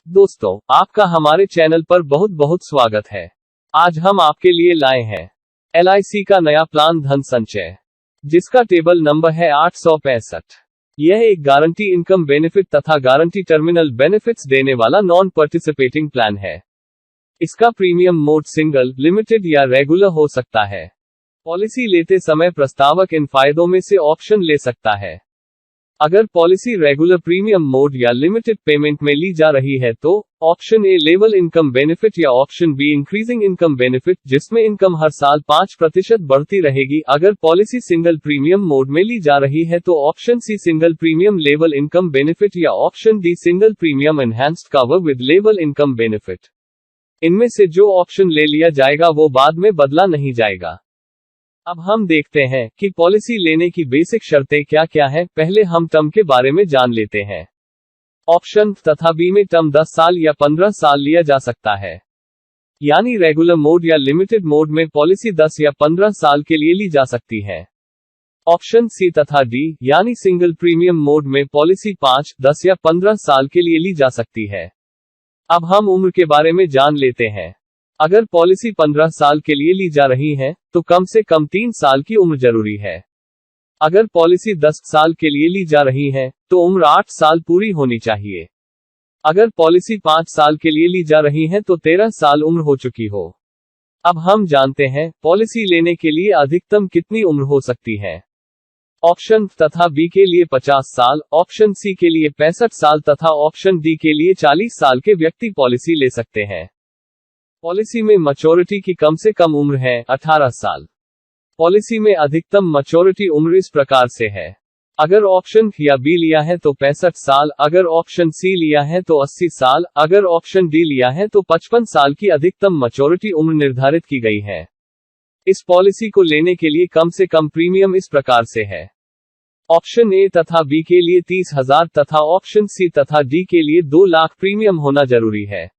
दोस्तों, आपका हमारे चैनल पर बहुत बहुत स्वागत है। आज हम आपके लिए लाए हैं LIC का नया प्लान धन संचय, जिसका टेबल नंबर है 865। यह एक गारंटी इनकम बेनिफिट तथा गारंटी टर्मिनल बेनिफिट्स देने वाला नॉन पार्टिसिपेटिंग प्लान है। इसका प्रीमियम मोड सिंगल, लिमिटेड या रेगुलर हो सकता है। पॉलिसी लेते समय प्रस्तावक इन फायदों में से ऑप्शन ले सकता है। अगर पॉलिसी रेगुलर प्रीमियम मोड या लिमिटेड पेमेंट में ली जा रही है तो option A level income benefit या option B increasing income benefit, जिसमें इनकम हर साल 5% बढ़ती रहेगी। अगर पॉलिसी सिंगल प्रीमियम मोड में ली जा रही है तो option C single premium level income benefit या option D single premium enhanced cover with level income benefit. इनमें से जो ऑप्शन ले लिया जाएगा वो बाद में बदला नहीं जाएगा। अब हम देखते हैं कि पॉलिसी लेने की बेसिक शर्तें क्या क्या हैं। पहले हम टर्म के बारे में जान लेते हैं। ऑप्शन तथा बी में टर्म 10 साल या 15 साल लिया जा सकता है। यानी रेगुलर मोड या लिमिटेड मोड में पॉलिसी 10 या 15 साल के लिए ली जा सकती है। ऑप्शन सी तथा डी यानी सिंगल प्रीमियम मोड में पॉलिसी 5, 10 या 15 साल के लिए ली जा सकती है। अब हम उम्र के बारे में जान लेते हैं। अगर पॉलिसी 15 साल के लिए ली जा रही है तो कम से कम 3 साल की उम्र जरूरी है। अगर पॉलिसी 10 साल के लिए ली जा रही है तो उम्र 8 साल पूरी होनी चाहिए। अगर पॉलिसी 5 साल के लिए ली जा रही है तो 13 साल उम्र हो चुकी हो। अब हम जानते हैं पॉलिसी लेने के लिए अधिकतम कितनी उम्र हो सकती है। ऑप्शन तथा बी के लिए 50 साल, ऑप्शन सी के लिए 65 साल तथा ऑप्शन डी के लिए 40 साल के व्यक्ति पॉलिसी ले सकते हैं। पॉलिसी में मैच्योरिटी की कम से कम उम्र है 18 साल। पॉलिसी में अधिकतम मैच्योरिटी उम्र इस प्रकार से है। अगर ऑप्शन या बी लिया है तो 65 साल, अगर ऑप्शन सी लिया है तो 80 साल, अगर ऑप्शन डी लिया है तो 55 साल की अधिकतम मैच्योरिटी उम्र निर्धारित की गई है। इस पॉलिसी को लेने के लिए कम से कम प्रीमियम इस प्रकार से है। ऑप्शन ए तथा बी के लिए 30,000 तथा ऑप्शन सी तथा डी के लिए 2 लाख प्रीमियम होना जरूरी है।